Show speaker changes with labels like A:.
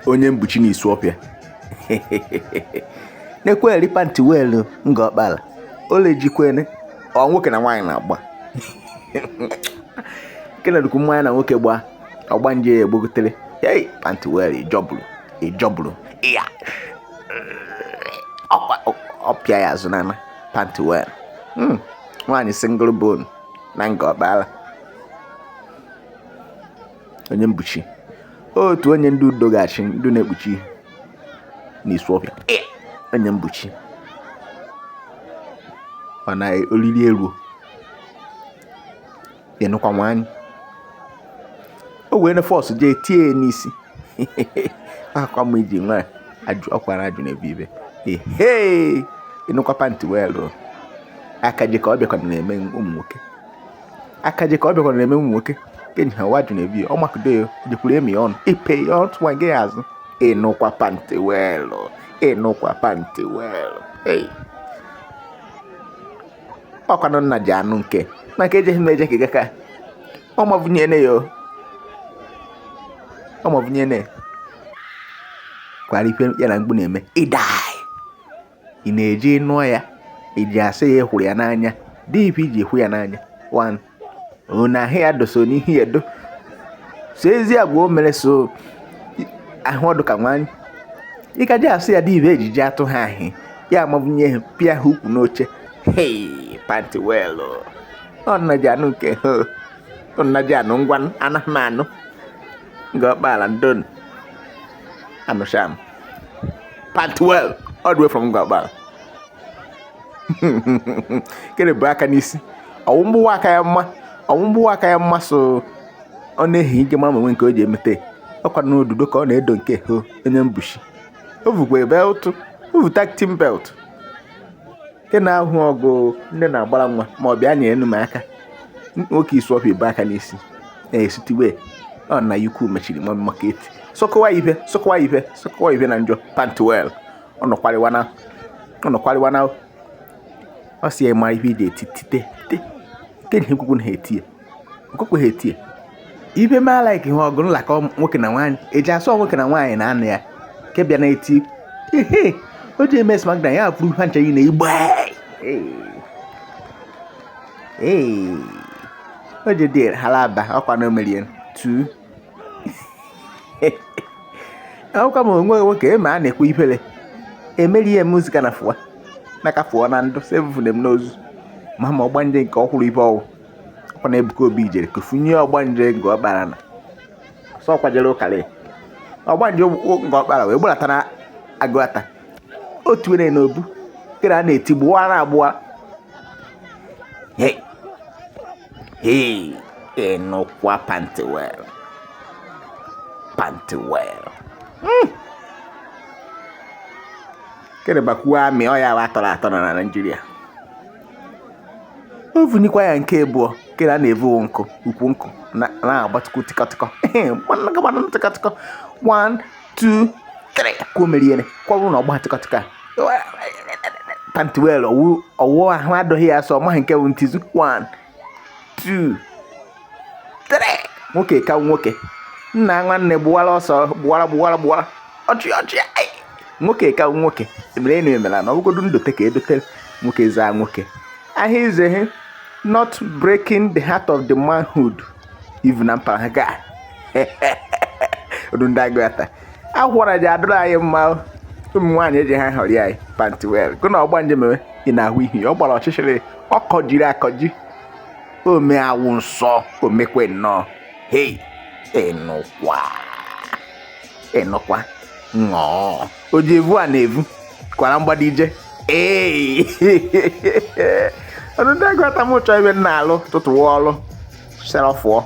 A: onye mbuchi na Isuofia na-ekweli panti welu Ngokpala ole jikwene ọ nwoke na nwaanyị na-agba kenedukwu mmanya na nwoke gba ọgba nje egbogotere hey panti welu ijọbụrụ ya ọpịa ya azụ n'ana panti welu nwaanyị single bone na Ngokpala onye mbuchi otu onye ndị udo gachi ndị na-ekpuchi n'Isuofia onye mbuchi mana olili elu yenukwa nwanyị o wee na force je tie n'isi akwa m iji nwa aju ọkwara aju na ebibe inukwa panti welu akaje ka ọ bịakwa na-eme ụmụ nwoke akaje ka ọ bịakwa na-eme ụmụ nwoke kenyi ha waju na ebibe ọ makudo jekwuru emi ọnụ ipe ya otu nwa gị azụ inukwa panti welu hey ọkwanụ nna ji anụ nke maka ejeghị m eje ka gaka ọmọvụnyene kwara ife ya na mgbu na-eme ịdai ị na-eje nụọ ya iji asị ya hụrụ ya n'anya dị ife iji hụ ya n'anya one na ahụ ya doso n'ihe ya do so ezi agwa o mere so ahụ ọdụ ka nwanyị ịka ji asị ya dị ife ejiji atụ ha ahị ya amavụnye ha pịa ha ukwu n'oche hey panti welu ọnnaji anụ nke ọnnaji anụ ngwa anahmanụ Ngokpala ndon anụsham panti welu all the way from Ngokpala kene bụ aka n'isi ọwụmbụwa aka ya mma so ọ na-ehi ije mama nwe nke o ji emete ọkwa n'odudo ka ọ na-edo nke onye mbuchi o vukwa beltụ ovu tactim belt nke na-ahụ ọgụ ndị na-agbara nwa ma ọ bịa nye enu m aka nwoke Isuofia bụ aka n'isi esitiwe ọ na ukwu mechiri ma maka eti sọkọwa ife na njọ panti welu ọ nọkwarịwana ọ si ya ma ife iji etitite kenyi ekwukwu na ha etie ọkụkụ ha etie ife ma like ihe ọgụ nlakọ nwoke na nwaanyị eji asọ nwoke na nwaanyị na anụ ya ke bịa na eti o ji eme smackdown ya pụrụ ife ncha yi na igbe o ji dị halaba ọkwa na omerie 2 akwụkwọ m onwe nwoke eme a na-ekwe ifere emeri ihe muzika na fụwa n'aka fụọ na ndụ sevụfụne m n'ozu ma ọgbanje nke ọkwụrụ ife ọwụ ọkwa na Ebuka Obi jere kofunye ọgbanje Ngokpala na sọ kwajere ụkarị ọgbanje Ngokpala wee gbulata na agụata otu were n'obu kere a na-eti gbuwara agbụwa enukwa panti welu kere bakwuo amị ọ ya atọrọ na Naịjirịa o vunikwa ya nke abụọ kere a na-evu nkụ ukwu nkụ na-agbatukwu tịkọtịkọ tịkọtịkọ 1 2 3 kwuo meriene kwọrụ na ọgba tịkọtịkọ panti welu ọwụ ahụ adọghị ya sọ maghị nke bụ ntizu 1 2 3 nwoke ka nwoke nna nwanne gbuwara ọsọ gbuwara ọchị nwoke ka nwoke emere na ọbụgodu ndote ka edotere nwoke zaa nwoke ahịa izeghe not breaking the heart of the manhood even na mpara ga odu ndị agụata akwụkwara ji adụrụ anyị mma ụmụ nwaanyị eji ha họrị anyị panti welu gụ na ọgba nje mewe ị na-ahụ ihe ọ gbara ọchịchịrị ọ kọjiri akọji ome awụ nsọ omekwe nnọọ hey enukwa ṅụọ o ji evu a na-evu kwara mgbada ije ọdụ ndị agụata m chọọ ebe m na-alụ tụtụwa ọlụ serọfụọ